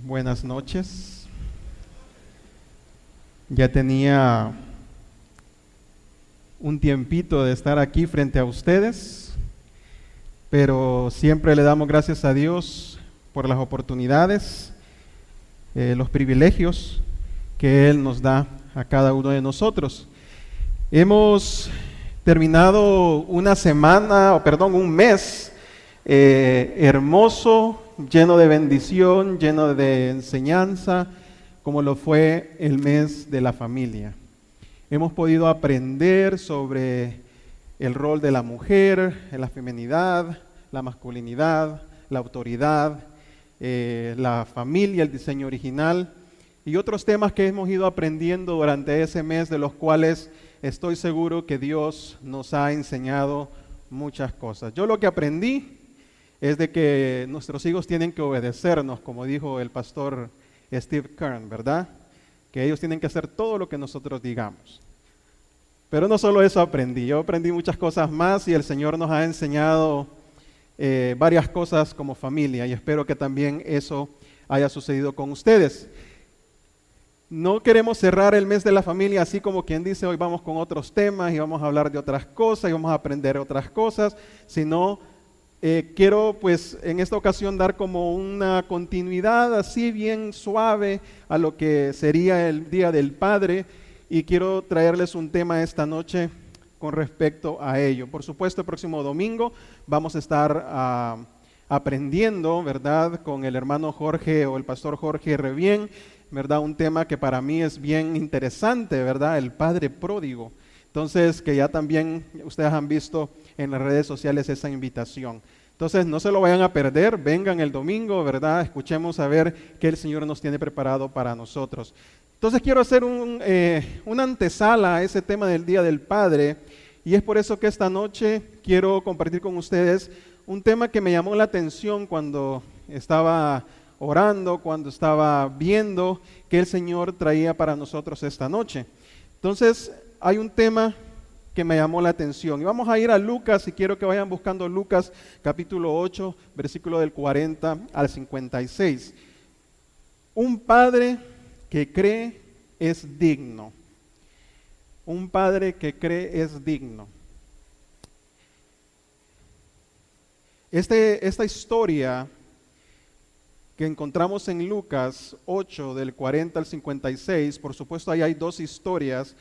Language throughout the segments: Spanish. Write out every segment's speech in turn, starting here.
Buenas noches. Ya tenía un tiempito de estar aquí frente a ustedes, pero siempre le damos gracias a Dios por las oportunidades, los privilegios que Él nos da a cada uno de nosotros. Hemos terminado un mes hermoso, lleno de bendición, lleno de enseñanza, como lo fue el mes de la familia. Hemos podido aprender sobre el rol de la mujer, la feminidad, la masculinidad, la autoridad, la familia, el diseño original y otros temas que hemos ido aprendiendo durante ese mes, de los cuales estoy seguro que Dios nos ha enseñado muchas cosas. Yo lo que aprendí es de que nuestros hijos tienen que obedecernos, como dijo el pastor Steve Kern, ¿verdad? Que ellos tienen que hacer todo lo que nosotros digamos. Pero no solo eso aprendí, yo aprendí muchas cosas más y el Señor nos ha enseñado varias cosas como familia, y espero que también eso haya sucedido con ustedes. No queremos cerrar el mes de la familia así como quien dice: hoy vamos con otros temas y vamos a hablar de otras cosas y vamos a aprender otras cosas, sino quiero pues en esta ocasión dar como una continuidad así bien suave a lo que sería el Día del Padre, y quiero traerles un tema esta noche con respecto a ello. Por supuesto, el próximo domingo vamos a estar aprendiendo, ¿verdad?, con el hermano Jorge o el pastor Jorge Revien, ¿verdad?, un tema que para mí es bien interesante, ¿verdad?, el Padre Pródigo. Entonces, que ya también ustedes han visto en las redes sociales esa invitación. Entonces, no se lo vayan a perder, vengan el domingo, ¿verdad? Escuchemos a ver qué el Señor nos tiene preparado para nosotros. Entonces, quiero hacer una antesala a ese tema del Día del Padre, y es por eso que esta noche quiero compartir con ustedes un tema que me llamó la atención cuando estaba orando, cuando estaba viendo que el Señor traía para nosotros esta noche. Entonces, hay un tema que me llamó la atención. Y vamos a ir a Lucas, y quiero que vayan buscando Lucas capítulo 8, versículo del 40 al 56. Un padre que cree es digno. Un padre que cree es digno. Esta historia que encontramos en Lucas 8, del 40 al 56, por supuesto ahí hay dos historias,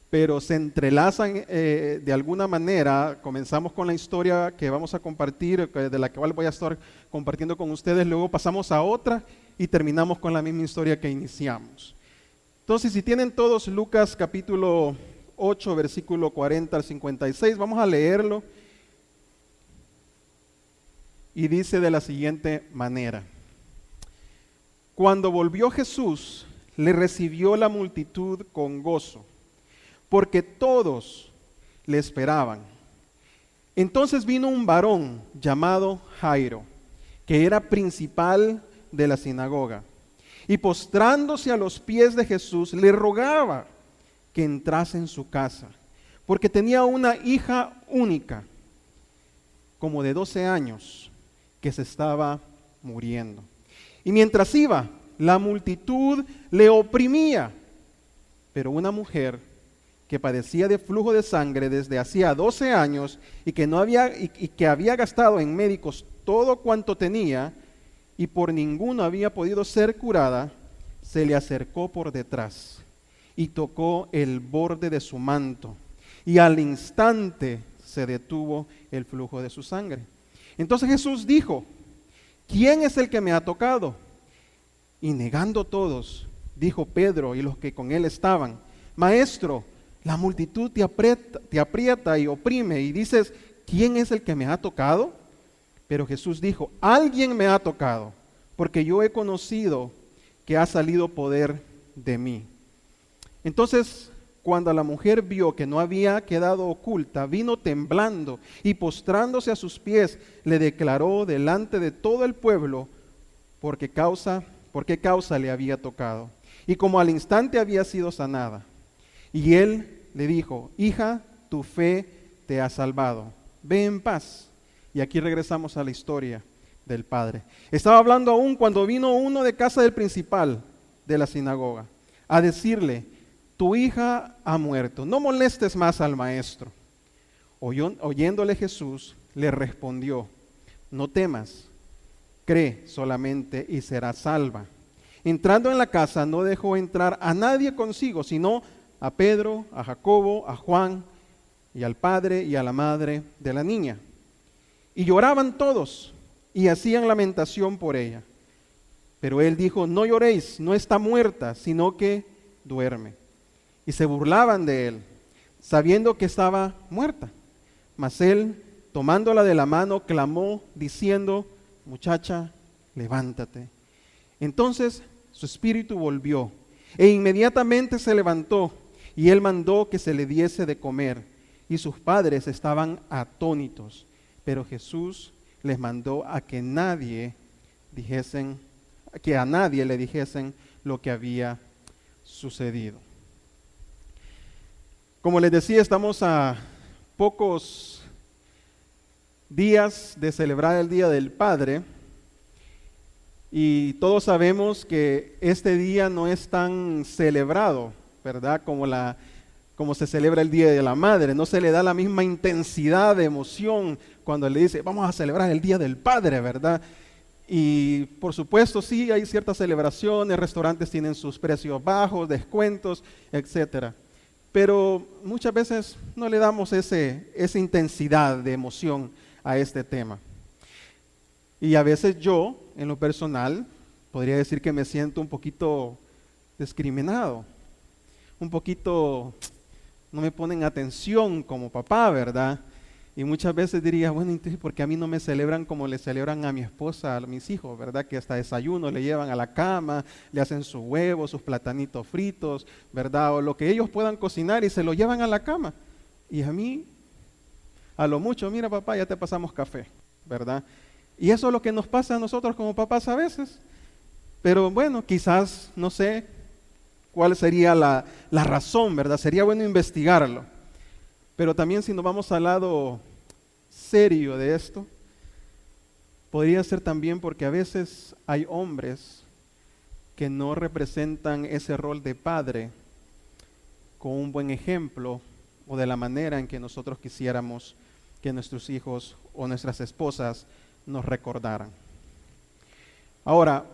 pero se entrelazan de alguna manera. Comenzamos con la historia que vamos a compartir, de la cual voy a estar compartiendo con ustedes, luego pasamos a otra y terminamos con la misma historia que iniciamos. Entonces, si tienen todos Lucas capítulo 8, versículo 40 al 56, vamos a leerlo, y dice de la siguiente manera: Cuando volvió Jesús, le recibió la multitud con gozo, porque todos le esperaban. Entonces vino un varón llamado Jairo, que era principal de la sinagoga, y postrándose a los pies de Jesús, le rogaba que entrase en su casa, porque tenía una hija única, como de 12 años, que se estaba muriendo. Y mientras iba, la multitud le oprimía, pero una mujer que padecía de flujo de sangre desde hacía 12 años y que había gastado en médicos todo cuanto tenía y por ninguno había podido ser curada, se le acercó por detrás y tocó el borde de su manto, y al instante se detuvo el flujo de su sangre. Entonces Jesús dijo: ¿quién es el que me ha tocado? Y negando todos, dijo Pedro y los que con él estaban: Maestro, la multitud te aprieta y oprime, y dices: ¿quién es el que me ha tocado? Pero Jesús dijo: alguien me ha tocado, porque yo he conocido que ha salido poder de mí. Entonces, cuando la mujer vio que no había quedado oculta, vino temblando y postrándose a sus pies, le declaró delante de todo el pueblo por qué causa le había tocado, y como al instante había sido sanada. Y él le dijo: hija, tu fe te ha salvado, ve en paz. Y aquí regresamos a la historia. del Padre. Estaba hablando aún cuando vino uno de casa del principal de la sinagoga a decirle: tu hija ha muerto, no molestes más al maestro. Oyéndole Jesús, le respondió: no temas, cree solamente y serás salva. Entrando en la casa, no dejó entrar a nadie consigo, sino a Pedro, a Jacobo, a Juan y al padre y a la madre de la niña. Y lloraban todos y hacían lamentación por ella. Pero él dijo: no lloréis, no está muerta, sino que duerme. Y se burlaban de él, sabiendo que estaba muerta. Mas él, tomándola de la mano, clamó diciendo: muchacha, levántate. Entonces su espíritu volvió, e inmediatamente se levantó, y él mandó que se le diese de comer. Y sus padres estaban atónitos, pero Jesús les mandó a que a nadie le dijesen lo que había sucedido. Como les decía, estamos a pocos días de celebrar el Día del Padre, y todos sabemos que este día no es tan celebrado, ¿verdad? Como se celebra el Día de la Madre. No se le da la misma intensidad de emoción cuando le dice: vamos a celebrar el Día del Padre, ¿verdad? Y por supuesto sí hay ciertas celebraciones, restaurantes tienen sus precios bajos, descuentos, etcétera. Pero muchas veces no le damos esa intensidad de emoción a este tema. Y a veces yo, en lo personal, podría decir que me siento un poquito discriminado, un poquito, no me ponen atención como papá, ¿verdad? Y muchas veces diría: bueno, entonces, ¿por qué a mí no me celebran como le celebran a mi esposa, a mis hijos, ¿verdad? Que hasta desayuno le llevan a la cama, le hacen sus huevos, sus platanitos fritos, ¿verdad? O lo que ellos puedan cocinar y se lo llevan a la cama. Y a mí, a lo mucho: mira papá, ya te pasamos café, ¿verdad? Y eso es lo que nos pasa a nosotros como papás a veces. Pero bueno, quizás, no sé cuál sería la razón, ¿verdad? Sería bueno investigarlo. Pero también, si nos vamos al lado serio de esto, podría ser también porque a veces hay hombres que no representan ese rol de padre con un buen ejemplo o de la manera en que nosotros quisiéramos que nuestros hijos o nuestras esposas nos recordaran. Ahora,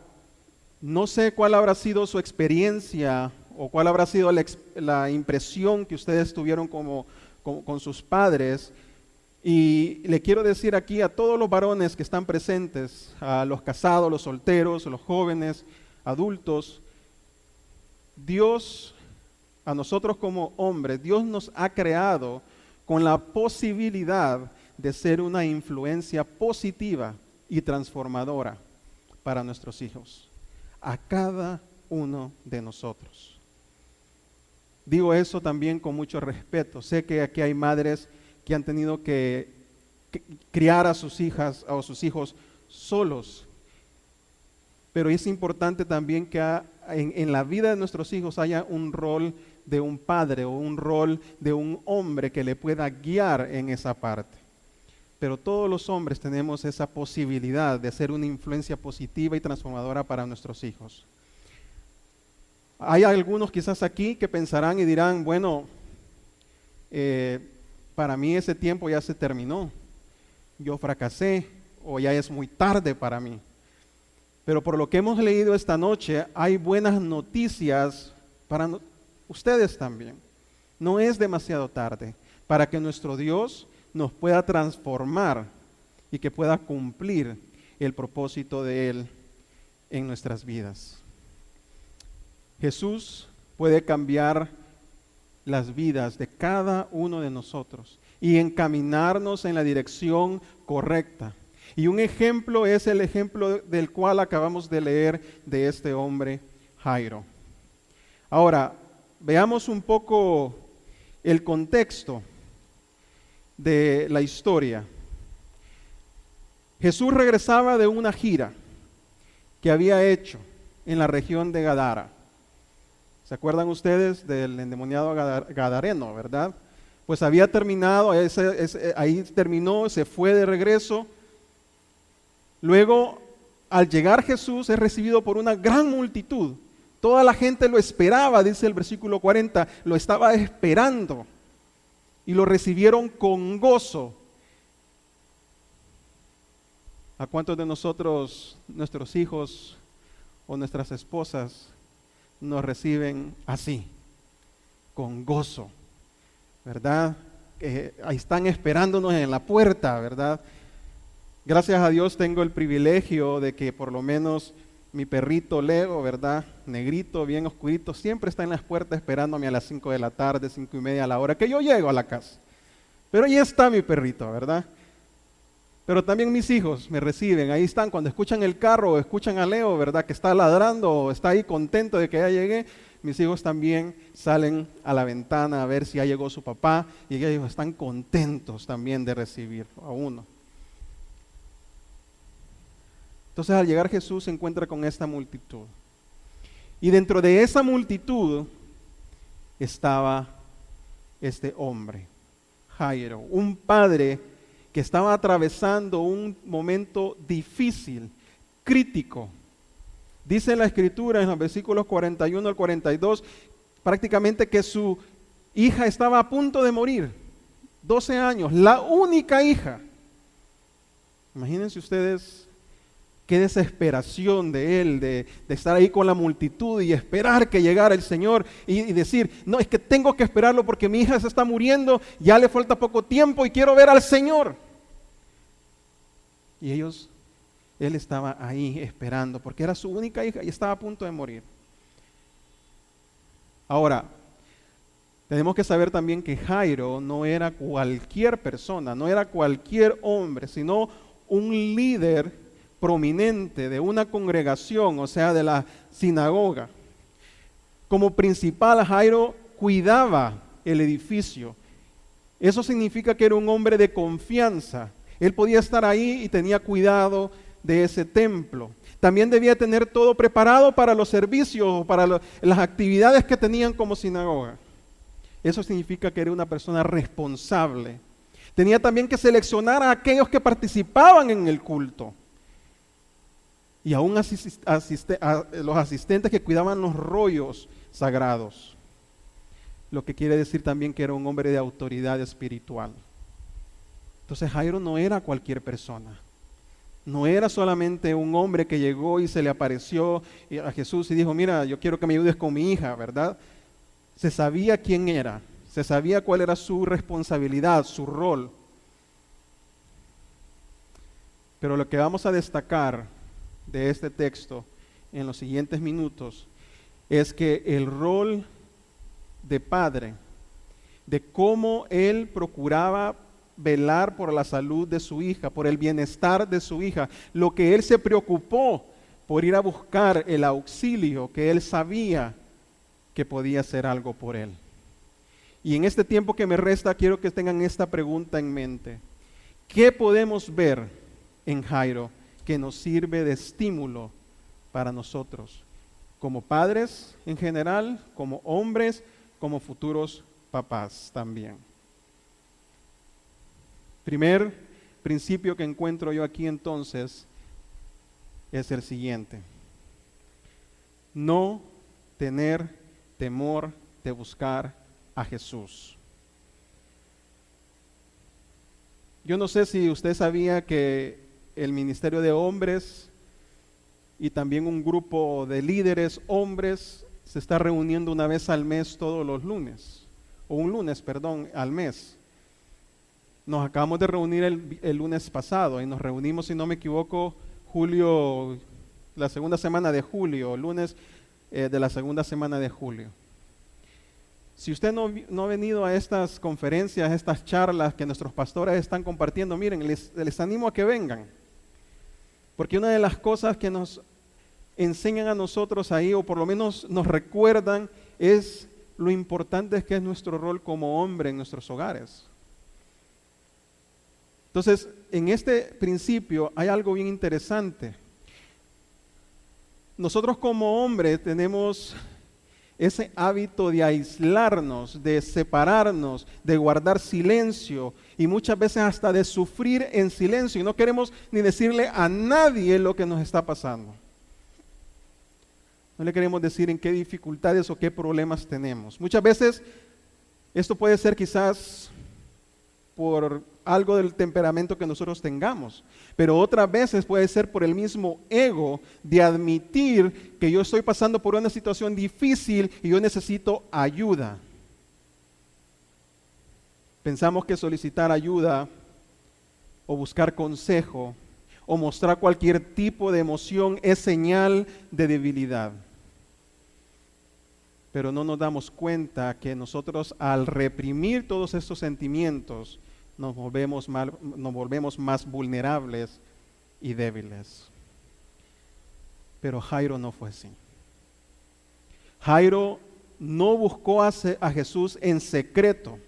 no sé cuál habrá sido su experiencia o cuál habrá sido la impresión que ustedes tuvieron con sus padres, y le quiero decir aquí a todos los varones que están presentes, a los casados, los solteros, los jóvenes, adultos: Dios, a nosotros como hombres, Dios nos ha creado con la posibilidad de ser una influencia positiva y transformadora para nuestros hijos, a cada uno de nosotros. Digo eso también con mucho respeto. Sé que aquí hay madres que han tenido que criar a sus hijas o sus hijos solos, pero es importante también que en la vida de nuestros hijos haya un rol de un padre o un rol de un hombre que le pueda guiar en esa parte. Pero todos los hombres tenemos esa posibilidad de ser una influencia positiva y transformadora para nuestros hijos. Hay algunos quizás aquí que pensarán y dirán: bueno, para mí ese tiempo ya se terminó, yo fracasé, o ya es muy tarde para mí. Pero por lo que hemos leído esta noche, hay buenas noticias para ustedes también. No es demasiado tarde para que nuestro Dios nos pueda transformar y que pueda cumplir el propósito de Él en nuestras vidas. Jesús puede cambiar las vidas de cada uno de nosotros y encaminarnos en la dirección correcta. Y un ejemplo es el ejemplo del cual acabamos de leer de este hombre Jairo. Ahora, veamos un poco el contexto de la historia. Jesús regresaba de una gira que había hecho en la región de Gadara. ¿Se acuerdan ustedes del endemoniado gadareno, verdad? Pues había terminado, ahí terminó, se fue de regreso Luego, al llegar Jesús, es recibido por una gran multitud. Toda la gente lo esperaba, dice el versículo 40, lo estaba esperando y lo recibieron con gozo. ¿A cuántos de nosotros, nuestros hijos o nuestras esposas, nos reciben así, con gozo, verdad? Ahí están esperándonos en la puerta, ¿verdad? Gracias a Dios tengo el privilegio de que por lo menos mi perrito Leo, ¿verdad? Negrito, bien oscurito, siempre está en las puertas esperándome a las 5 de la tarde, 5:30 a la hora que yo llego a la casa. Pero ahí está mi perrito, ¿verdad? Pero también mis hijos me reciben, ahí están, cuando escuchan el carro o escuchan a Leo, ¿verdad? Que está ladrando o está ahí contento de que ya llegué, mis hijos también salen a la ventana a ver si ya llegó su papá y ellos están contentos también de recibir a uno. Entonces al llegar Jesús se encuentra con esta multitud. Y dentro de esa multitud estaba este hombre, Jairo, un padre que estaba atravesando un momento difícil, crítico. Dice la Escritura en los versículos 41 al 42, prácticamente que su hija estaba a punto de morir, 12 años, la única hija. Imagínense ustedes qué desesperación de él, de estar ahí con la multitud y esperar que llegara el Señor y decir, no, es que tengo que esperarlo porque mi hija se está muriendo, ya le falta poco tiempo y quiero ver al Señor. Y él estaba ahí esperando porque era su única hija y estaba a punto de morir. Ahora, tenemos que saber también que Jairo no era cualquier persona, no era cualquier hombre, sino un líder prominente de una congregación, o sea, de la sinagoga. Como principal, Jairo cuidaba el edificio. Eso significa que era un hombre de confianza. Él podía estar ahí y tenía cuidado de ese templo. También debía tener todo preparado para los servicios, para las actividades que tenían como sinagoga. Eso significa que era una persona responsable. Tenía también que seleccionar a aquellos que participaban en el culto. Y aún a los asistentes que cuidaban los rollos sagrados. Lo que quiere decir también que era un hombre de autoridad espiritual. Entonces Jairo no era cualquier persona. No era solamente un hombre que llegó y se le apareció a Jesús y dijo, mira, yo quiero que me ayudes con mi hija, ¿verdad? Se sabía quién era, se sabía cuál era su responsabilidad, su rol. Pero lo que vamos a destacar de este texto en los siguientes minutos es que el rol de padre, de cómo él procuraba velar por la salud de su hija, por el bienestar de su hija, lo que él se preocupó por ir a buscar el auxilio que él sabía que podía hacer algo por él. Y en este tiempo que me resta quiero que tengan esta pregunta en mente. ¿Qué podemos ver en Jairo que nos sirve de estímulo para nosotros, como padres en general, como hombres, como futuros papás también? Primer principio que encuentro yo aquí entonces es el siguiente: no tener temor de buscar a Jesús. Yo no sé si usted sabía que el ministerio de hombres y también un grupo de líderes hombres se está reuniendo una vez al mes todos los lunes, o un lunes, perdón, al mes. Nos acabamos de reunir el lunes pasado y nos reunimos, si no me equivoco, la segunda semana de julio, lunes de la segunda semana de julio. Si usted no ha venido a estas conferencias, a estas charlas que nuestros pastores están compartiendo, miren, les animo a que vengan. Porque una de las cosas que nos enseñan a nosotros ahí, o por lo menos nos recuerdan, es lo importante que es nuestro rol como hombre en nuestros hogares. Entonces, en este principio hay algo bien interesante. Nosotros como hombres tenemos ese hábito de aislarnos, de separarnos, de guardar silencio y muchas veces hasta de sufrir en silencio y no queremos ni decirle a nadie lo que nos está pasando. No le queremos decir en qué dificultades o qué problemas tenemos. Muchas veces esto puede ser quizás por algo del temperamento que nosotros tengamos, pero otras veces puede ser por el mismo ego de admitir que yo estoy pasando por una situación difícil y yo necesito ayuda. Pensamos que solicitar ayuda o buscar consejo o mostrar cualquier tipo de emoción es señal de debilidad. Pero no nos damos cuenta que nosotros al reprimir todos estos sentimientos nos volvemos más vulnerables y débiles. Pero Jairo no fue así. Jairo no buscó a Jesús en secreto,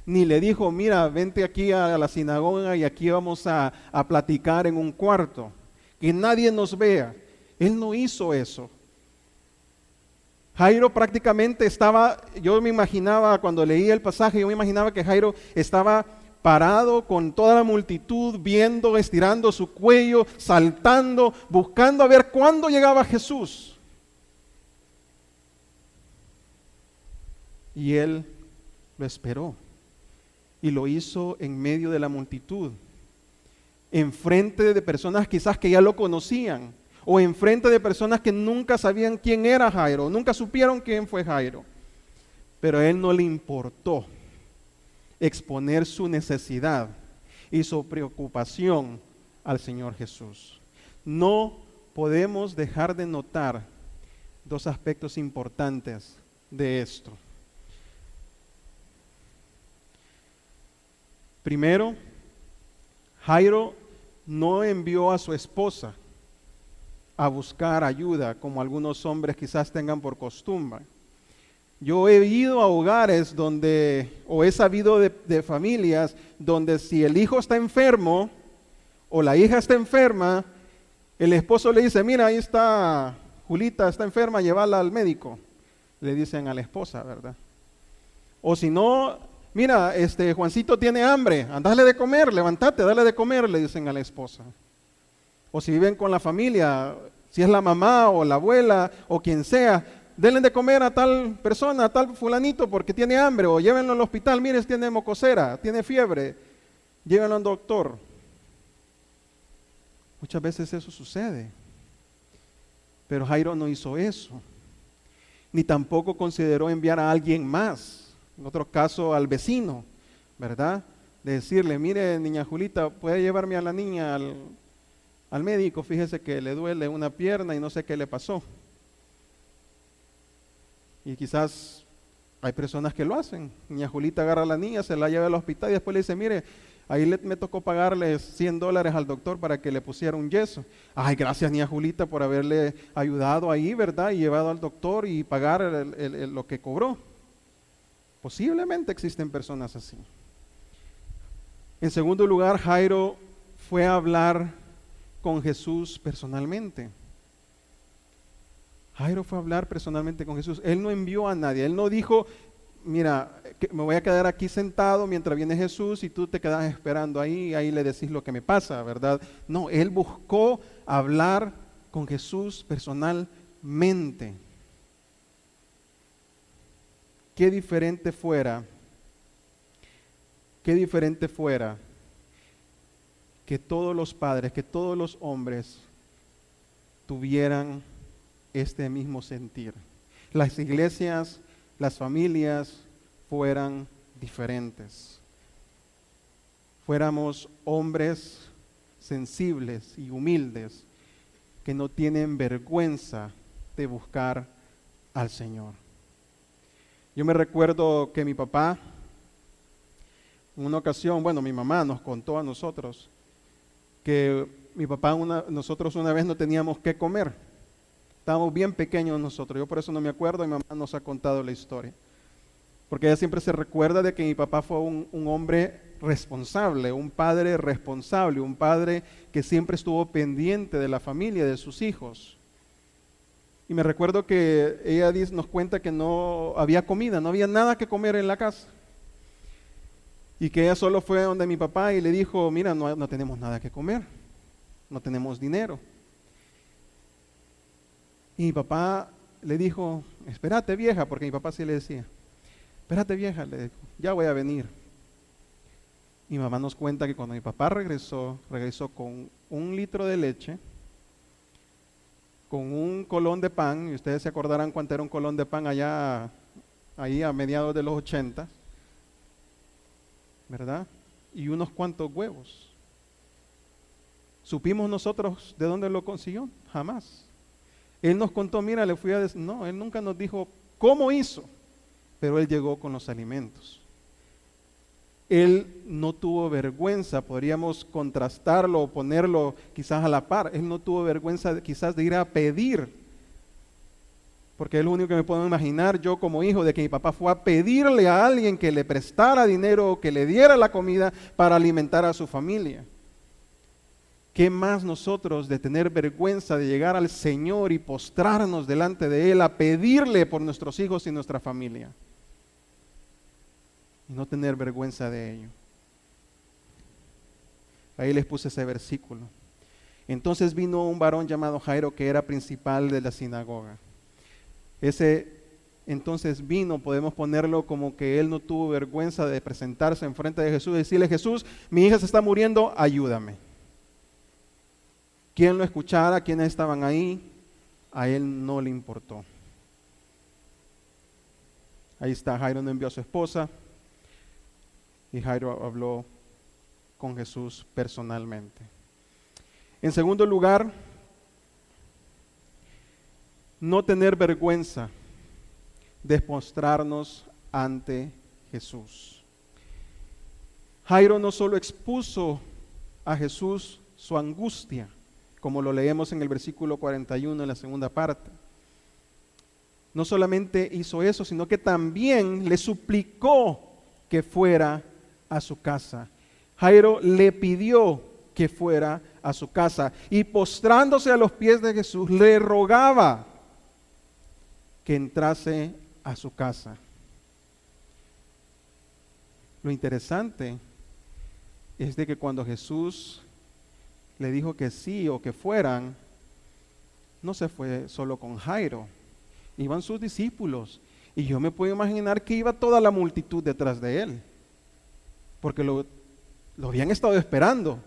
ni le dijo, mira, vente aquí a la sinagoga y aquí vamos a platicar en un cuarto, que nadie nos vea. Él no hizo eso. Jairo prácticamente yo me imaginaba, cuando leí el pasaje, yo me imaginaba que Jairo estaba parado con toda la multitud, viendo, estirando su cuello, saltando, buscando a ver cuándo llegaba Jesús. Y él lo esperó y lo hizo en medio de la multitud, enfrente de personas quizás que ya lo conocían, o enfrente de personas que nunca sabían quién era Jairo, nunca supieron quién fue Jairo. Pero a él no le importó exponer su necesidad y su preocupación al Señor Jesús. No podemos dejar de notar dos aspectos importantes de esto. Primero, Jairo no envió a su esposa a buscar ayuda, como algunos hombres quizás tengan por costumbre. Yo he ido a hogares o he sabido de familias donde si el hijo está enfermo o la hija está enferma, el esposo le dice, mira, ahí está Julita, está enferma, llévala al médico. Le dicen a la esposa, ¿verdad? O si no, mira, Juancito tiene hambre, dale de comer, levántate, dale de comer, le dicen a la esposa. O si viven con la familia, si es la mamá o la abuela o quien sea, denle de comer a tal persona, a tal fulanito porque tiene hambre, o llévenlo al hospital, mire, tiene mocosera, tiene fiebre, llévenlo al doctor. Muchas veces eso sucede, pero Jairo no hizo eso, ni tampoco consideró enviar a alguien más, en otro caso al vecino, ¿verdad? De decirle, mire, niña Julita, ¿puede llevarme a la niña al médico? Fíjese que le duele una pierna y no sé qué le pasó. Y quizás hay personas que lo hacen. Niña Julita agarra a la niña, se la lleva al hospital y después le dice, mire, ahí me tocó pagarle $100 al doctor para que le pusiera un yeso. Ay, gracias niña Julita por haberle ayudado ahí, ¿verdad? Y llevado al doctor y pagar lo que cobró. Posiblemente existen personas así. En segundo lugar, Jairo fue a hablar con Jesús personalmente. Jairo fue a hablar personalmente con Jesús. Él no envió a nadie. Él no dijo, mira, me voy a quedar aquí sentado mientras viene Jesús y tú te quedas esperando ahí y ahí le decís lo que me pasa, ¿verdad? No, él buscó hablar con Jesús personalmente. Qué diferente fuera que todos los padres, que todos los hombres tuvieran este mismo sentir. Las iglesias, las familias fueran diferentes. Fuéramos hombres sensibles y humildes que no tienen vergüenza de buscar al Señor. Yo me recuerdo que mi papá, en una ocasión, mi mamá nos contó a nosotros que mi papá, nosotros una vez no teníamos qué comer. Estábamos bien pequeños nosotros, yo por eso no me acuerdo, mi mamá nos ha contado la historia. Porque ella siempre se recuerda de que mi papá fue un hombre responsable, un padre responsable, un padre que siempre estuvo pendiente de la familia, de sus hijos. Y me recuerdo que ella nos cuenta que no había comida, no había nada que comer en la casa. Y que ella solo fue donde mi papá y le dijo, mira, no tenemos nada que comer, no tenemos dinero. Y mi papá le dijo, espérate vieja, porque mi papá sí le decía, espérate vieja, le dijo, ya voy a venir. Mi mamá nos cuenta que cuando mi papá regresó con 1 litro de leche, con un colón de pan, y ustedes se acordarán cuánto era un colón de pan ahí a mediados de los 80, ¿verdad? Y unos cuantos huevos. ¿Supimos nosotros de dónde lo consiguió? Jamás. Él nos contó, mira, le fui a decir, no, él nunca nos dijo cómo hizo, pero él llegó con los alimentos. Él no tuvo vergüenza, podríamos contrastarlo o ponerlo quizás a la par. Él no tuvo vergüenza quizás de ir a pedir, porque es lo único que me puedo imaginar yo como hijo, de que mi papá fue a pedirle a alguien que le prestara dinero o que le diera la comida para alimentar a su familia. ¿Qué más nosotros de tener vergüenza de llegar al Señor y postrarnos delante de Él a pedirle por nuestros hijos y nuestra familia? Y no tener vergüenza de ello. Ahí les puse ese versículo. Entonces vino un varón llamado Jairo, que era principal de la sinagoga. Entonces vino, podemos ponerlo como que él no tuvo vergüenza de presentarse enfrente de Jesús y decirle, Jesús, mi hija se está muriendo, ayúdame. ¿Quién lo escuchara? ¿Quiénes estaban ahí? A él no le importó. Ahí está, Jairo no envió a su esposa y Jairo habló con Jesús personalmente. En segundo lugar, no tener vergüenza de postrarnos ante Jesús. Jairo no solo expuso a Jesús su angustia, como lo leemos en el versículo 41 en la segunda parte. No solamente hizo eso, sino que también le suplicó que fuera a su casa. Jairo le pidió que fuera a su casa y postrándose a los pies de Jesús le rogaba que entrase a su casa. Lo interesante es de que cuando Jesús le dijo que sí o que fueran, no se fue solo con Jairo, iban sus discípulos, y yo me puedo imaginar que iba toda la multitud detrás de él, porque lo habían estado esperando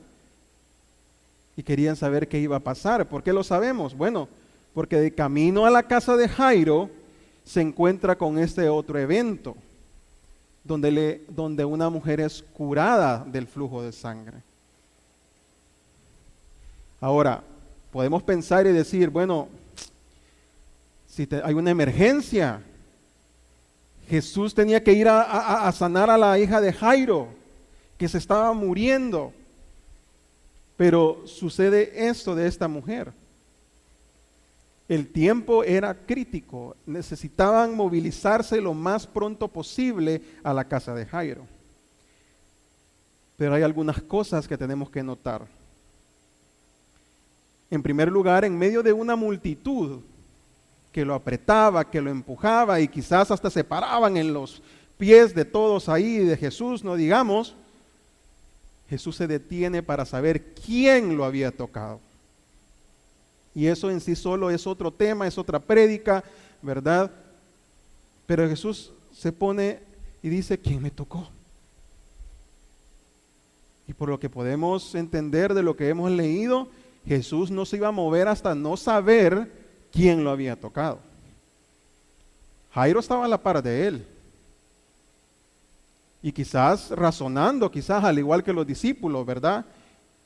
y querían saber qué iba a pasar. ¿Por qué lo sabemos? Bueno, porque de camino a la casa de Jairo se encuentra con este otro evento, donde una mujer es curada del flujo de sangre. Ahora, podemos pensar y decir, bueno, si hay una emergencia, Jesús tenía que ir a sanar a la hija de Jairo, que se estaba muriendo. Pero sucede esto de esta mujer. El tiempo era crítico, necesitaban movilizarse lo más pronto posible a la casa de Jairo. Pero hay algunas cosas que tenemos que notar. En primer lugar, en medio de una multitud que lo apretaba, que lo empujaba y quizás hasta se paraban en los pies de todos ahí, de Jesús, no digamos, Jesús se detiene para saber quién lo había tocado. Y eso en sí solo es otro tema, es otra prédica, ¿verdad? Pero Jesús se pone y dice, ¿quién me tocó? Y por lo que podemos entender de lo que hemos leído, Jesús no se iba a mover hasta no saber quién lo había tocado. Jairo estaba a la par de él. Y quizás razonando, quizás al igual que los discípulos, ¿verdad?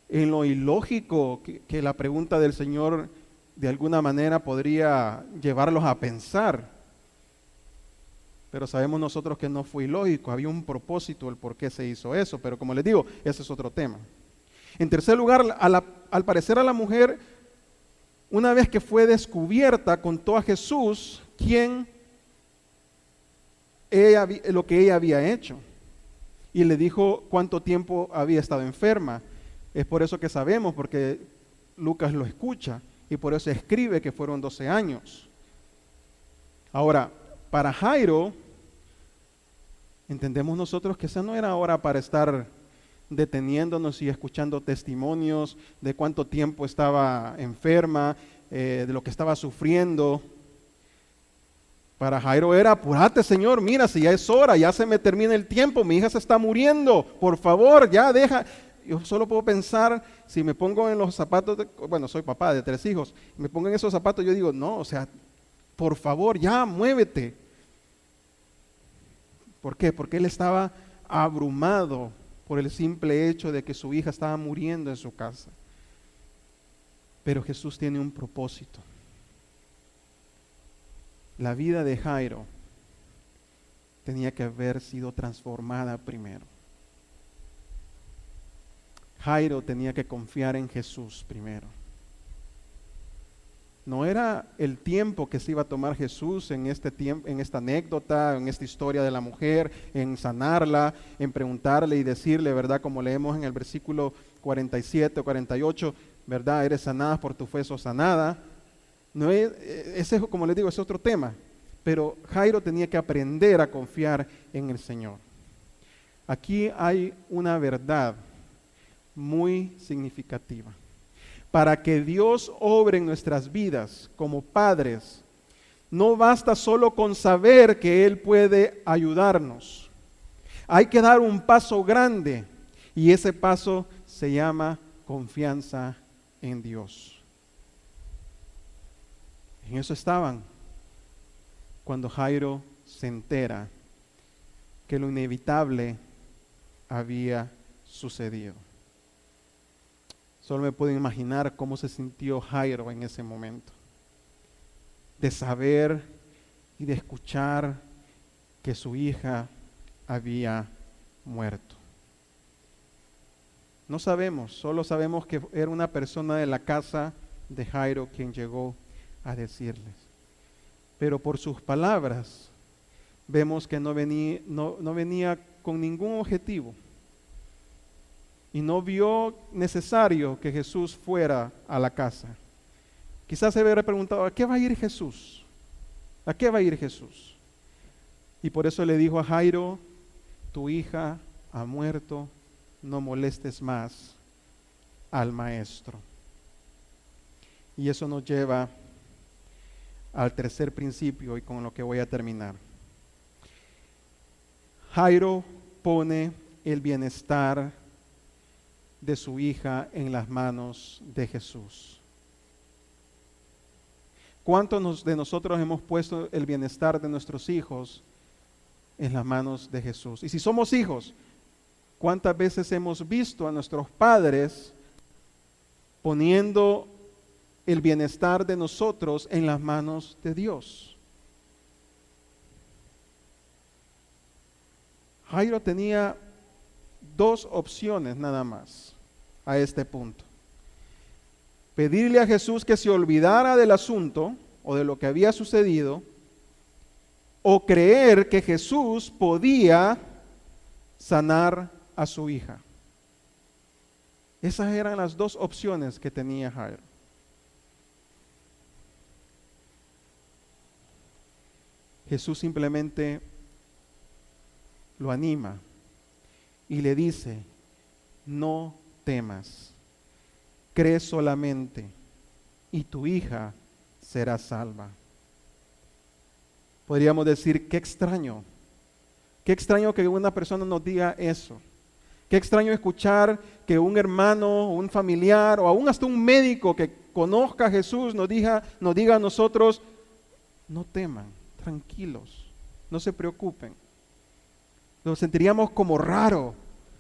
En lo ilógico que la pregunta del Señor de alguna manera podría llevarlos a pensar. Pero sabemos nosotros que no fue ilógico, había un propósito el por qué se hizo eso, pero como les digo, ese es otro tema. En tercer lugar, al parecer a la mujer, una vez que fue descubierta, contó a Jesús lo que ella había hecho. Y le dijo cuánto tiempo había estado enferma. Es por eso que sabemos, porque Lucas lo escucha, y por eso escribe que fueron 12 años. Ahora, para Jairo, entendemos nosotros que esa no era hora para estar deteniéndonos y escuchando testimonios de cuánto tiempo estaba enferma, de lo que estaba sufriendo. Para Jairo era: apúrate, Señor, mira, si ya es hora, ya se me termina el tiempo, mi hija se está muriendo, por favor, ya deja. Yo solo puedo pensar, si me pongo en los zapatos, bueno, soy papá de 3 hijos, me pongo en esos zapatos, yo digo, no, o sea, por favor, ya, muévete. ¿Por qué? Porque él estaba abrumado por el simple hecho de que su hija estaba muriendo en su casa. Pero Jesús tiene un propósito. La vida de Jairo tenía que haber sido transformada primero. Jairo tenía que confiar en Jesús primero. No era el tiempo que se iba a tomar Jesús en este tiempo, en esta anécdota, en esta historia de la mujer, en sanarla, en preguntarle y decirle, ¿verdad? Como leemos en el versículo 47 o 48, ¿verdad? Eres sanada por tu fe, sos sanada. No es, ese, como les digo, es otro tema. Pero Jairo tenía que aprender a confiar en el Señor. Aquí hay una verdad muy significativa. Para que Dios obre en nuestras vidas como padres, no basta solo con saber que Él puede ayudarnos. Hay que dar un paso grande, y ese paso se llama confianza en Dios. En eso estaban cuando Jairo se entera que lo inevitable había sucedido. Solo me puedo imaginar cómo se sintió Jairo en ese momento, de saber y de escuchar que su hija había muerto. No sabemos, solo sabemos que era una persona de la casa de Jairo quien llegó a decirles. Pero por sus palabras vemos que no venía con ningún objetivo. Y no vio necesario que Jesús fuera a la casa. Quizás se hubiera preguntado, ¿a qué va a ir Jesús? ¿A qué va a ir Jesús? Y por eso le dijo a Jairo, tu hija ha muerto, no molestes más al maestro. Y eso nos lleva al tercer principio y con lo que voy a terminar. Jairo pone el bienestar de su hija en las manos de Jesús. ¿Cuántos de nosotros hemos puesto el bienestar de nuestros hijos en las manos de Jesús? Y si somos hijos, ¿cuántas veces hemos visto a nuestros padres poniendo el bienestar de nosotros en las manos de Dios? Jairo tenía 2 opciones nada más a este punto. Pedirle a Jesús que se olvidara del asunto o de lo que había sucedido, o creer que Jesús podía sanar a su hija. Esas eran las 2 opciones que tenía Jairo. Jesús simplemente lo anima y le dice, no temas, cree solamente y tu hija será salva. Podríamos decir, qué extraño que una persona nos diga eso. Qué extraño escuchar que un hermano, un familiar o aún hasta un médico que conozca a Jesús nos diga a nosotros, no teman, tranquilos, no se preocupen. Lo sentiríamos como raro,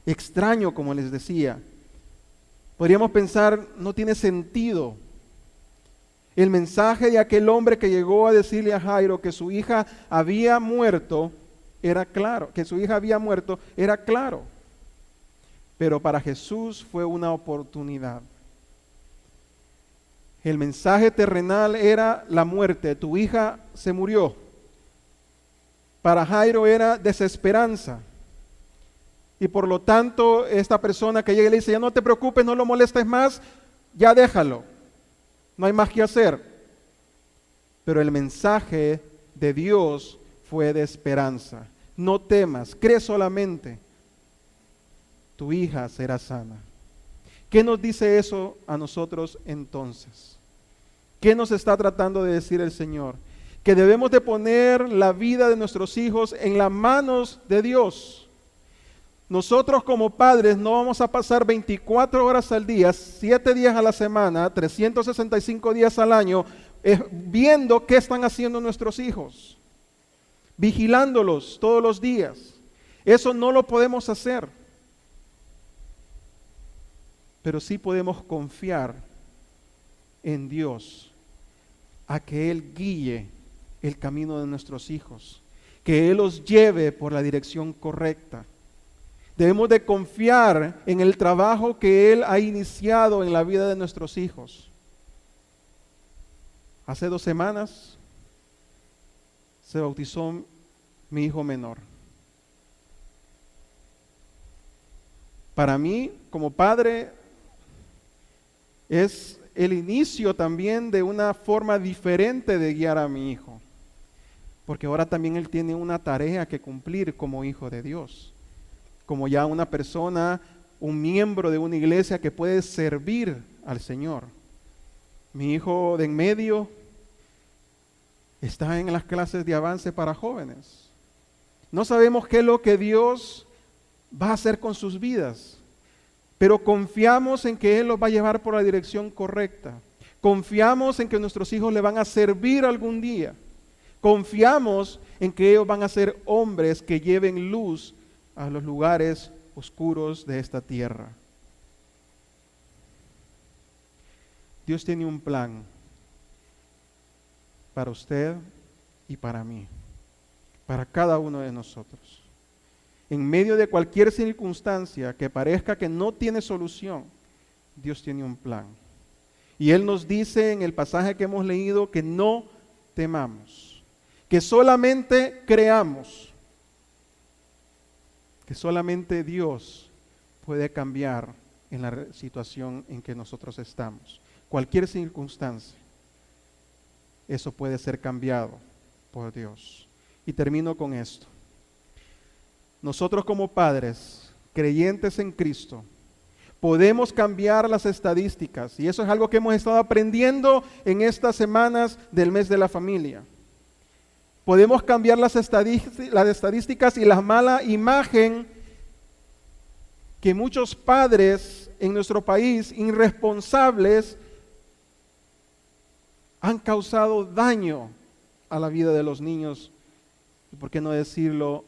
extraño, como les decía. Podríamos pensar, no tiene sentido. El mensaje de aquel hombre que llegó a decirle a Jairo que su hija había muerto era claro, era claro. Pero para Jesús fue una oportunidad. El mensaje terrenal era la muerte, tu hija se murió. Para Jairo era desesperanza. Y por lo tanto, esta persona que llega y le dice, ya no te preocupes, no lo molestes más, ya déjalo. No hay más que hacer. Pero el mensaje de Dios fue de esperanza. No temas, cree solamente, tu hija será sana. ¿Qué nos dice eso a nosotros entonces? ¿Qué nos está tratando de decir el Señor? Que debemos de poner la vida de nuestros hijos en las manos de Dios. Nosotros como padres no vamos a pasar 24 horas al día, 7 días a la semana, 365 días al año, viendo qué están haciendo nuestros hijos, vigilándolos todos los días. Eso no lo podemos hacer. Pero sí podemos confiar en Dios, a que Él guíe el camino de nuestros hijos, que Él los lleve por la dirección correcta. Debemos de confiar en el trabajo que Él ha iniciado en la vida de nuestros hijos. Hace 2 semanas se bautizó mi hijo menor. Para mí, como padre, es el inicio también de una forma diferente de guiar a mi hijo, porque ahora también él tiene una tarea que cumplir como hijo de Dios, como ya una persona, un miembro de una iglesia que puede servir al Señor. Mi hijo de en medio está en las clases de avance para jóvenes. No sabemos qué es lo que Dios va a hacer con sus vidas, pero confiamos en que Él los va a llevar por la dirección correcta. Confiamos en que nuestros hijos le van a servir algún día. Confiamos en que ellos van a ser hombres que lleven luz a los lugares oscuros de esta tierra. Dios tiene un plan para usted y para mí, para cada uno de nosotros. En medio de cualquier circunstancia que parezca que no tiene solución, Dios tiene un plan. Y Él nos dice en el pasaje que hemos leído que no temamos, que solamente creamos, que solamente Dios puede cambiar en la situación en que nosotros estamos. Cualquier circunstancia, eso puede ser cambiado por Dios. Y termino con esto. Nosotros como padres, creyentes en Cristo, podemos cambiar las estadísticas, y eso es algo que hemos estado aprendiendo en estas semanas del mes de la familia. Podemos cambiar las estadísticas y la mala imagen que muchos padres en nuestro país, irresponsables, han causado daño a la vida de los niños, y por qué no decirlo,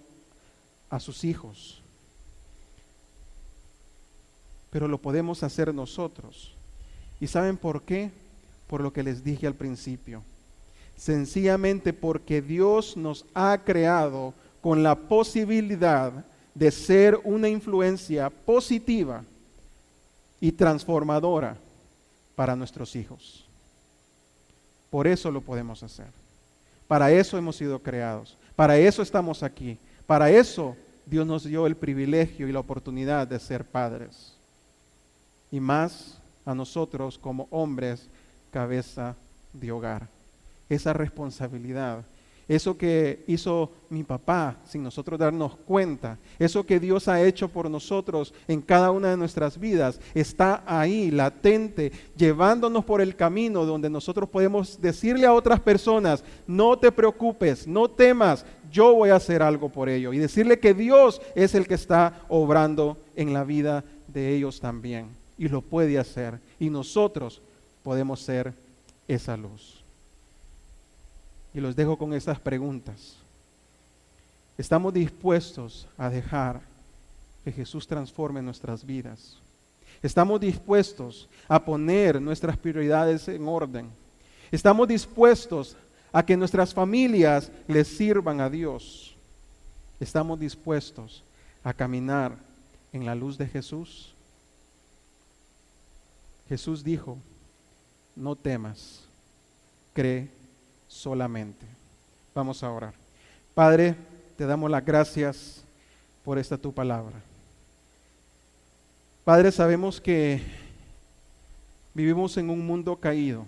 a sus hijos. Pero lo podemos hacer nosotros. ¿Y saben por qué? Por lo que les dije al principio. Sencillamente porque Dios nos ha creado con la posibilidad de ser una influencia positiva y transformadora para nuestros hijos. Por eso lo podemos hacer. Para eso hemos sido creados. Para eso estamos aquí. Para eso Dios nos dio el privilegio y la oportunidad de ser padres. Y más a nosotros como hombres, cabeza de hogar. Esa responsabilidad, eso que hizo mi papá sin nosotros darnos cuenta, eso que Dios ha hecho por nosotros en cada una de nuestras vidas, está ahí, latente, llevándonos por el camino donde nosotros podemos decirle a otras personas, no te preocupes, no temas, yo voy a hacer algo por ello. Y decirle que Dios es el que está obrando en la vida de ellos también. Y lo puede hacer. Y nosotros podemos ser esa luz. Y los dejo con esas preguntas. ¿Estamos dispuestos a dejar que Jesús transforme nuestras vidas? ¿Estamos dispuestos a poner nuestras prioridades en orden? ¿Estamos dispuestos a que nuestras familias les sirvan a Dios? ¿Estamos dispuestos a caminar en la luz de Jesús? Jesús dijo, no temas, cree solamente. Vamos a orar. Padre, te damos las gracias por esta tu palabra. Padre, sabemos que vivimos en un mundo caído.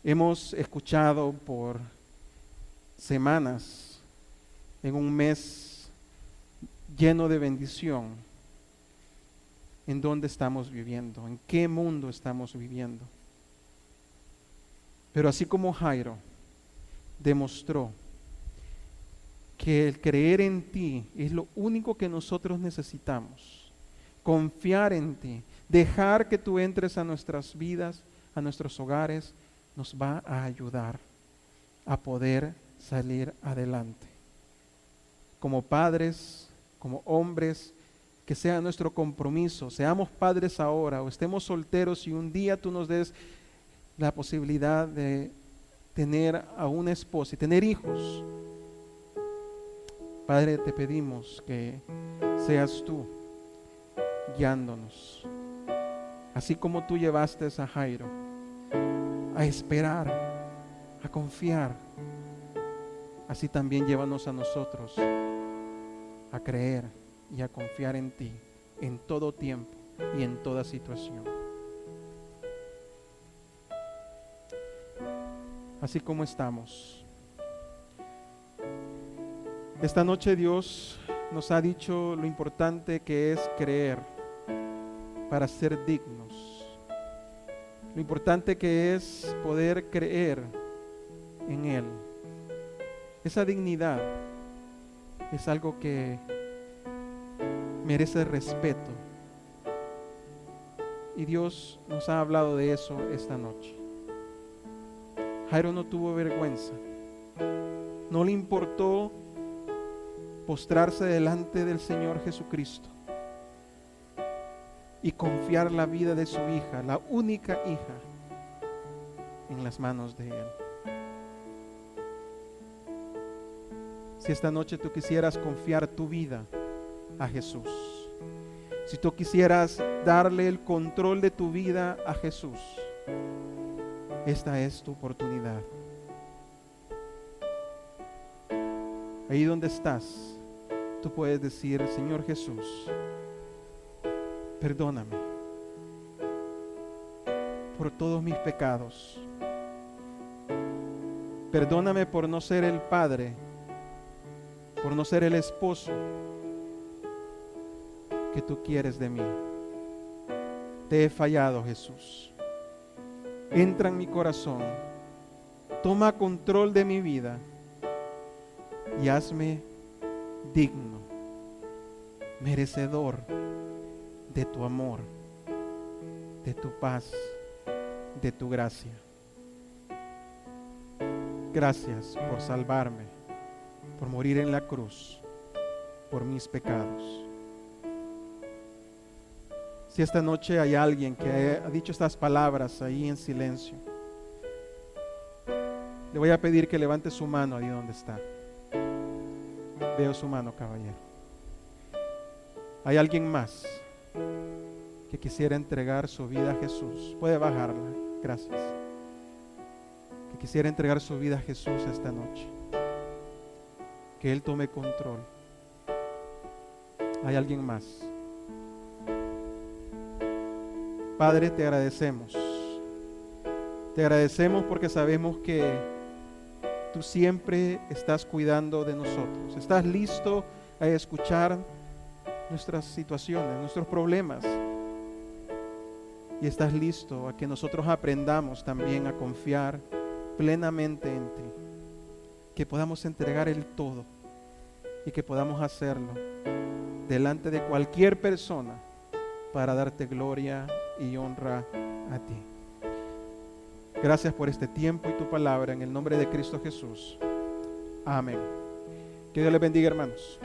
Hemos escuchado por semanas, en un mes lleno de bendición, en dónde estamos viviendo, en qué mundo estamos viviendo. Pero así como Jairo demostró que el creer en ti es lo único que nosotros necesitamos, confiar en ti, dejar que tú entres a nuestras vidas, a nuestros hogares, nos va a ayudar a poder salir adelante. Como padres, como hombres, que sea nuestro compromiso, seamos padres ahora o estemos solteros y un día tú nos des la posibilidad de tener a una esposa y tener hijos. Padre, te pedimos que seas tú guiándonos, así como tú llevaste a Jairo a esperar, a confiar, así también llévanos a nosotros a creer y a confiar en ti en todo tiempo y en toda situación. Así como estamos. Esta noche Dios nos ha dicho lo importante que es creer para ser dignos. Lo importante que es poder creer en Él. Esa dignidad es algo que merece respeto. Y Dios nos ha hablado de eso esta noche. Jairo no tuvo vergüenza. No le importó postrarse delante del Señor Jesucristo y confiar la vida de su hija, la única hija, en las manos de Él. Si esta noche tú quisieras confiar tu vida a Jesús, si tú quisieras darle el control de tu vida a Jesús, esta es tu oportunidad. Ahí donde estás, tú puedes decir: Señor Jesús, perdóname por todos mis pecados. Perdóname por no ser el padre, por no ser el esposo que tú quieres de mí. Te he fallado, Jesús. Entra en mi corazón, toma control de mi vida y hazme digno, merecedor de tu amor, de tu paz, de tu gracia. Gracias por salvarme, por morir en la cruz, por mis pecados. Si esta noche hay alguien que ha dicho estas palabras ahí en silencio, le voy a pedir que levante su mano ahí donde está. Veo su mano, caballero. ¿Hay alguien más que quisiera entregar su vida a Jesús? Puede bajarla, gracias. Que quisiera entregar su vida a Jesús esta noche. Que Él tome control. ¿Hay alguien más? Padre, te agradecemos. Te agradecemos porque sabemos que tú siempre estás cuidando de nosotros. Estás listo a escuchar nuestras situaciones, nuestros problemas. Y estás listo a que nosotros aprendamos también a confiar plenamente en ti. Que podamos entregar el todo y que podamos hacerlo delante de cualquier persona para darte gloria y honra a ti. Gracias por este tiempo y tu palabra en el nombre de Cristo Jesús. Amén. Que Dios les bendiga, hermanos.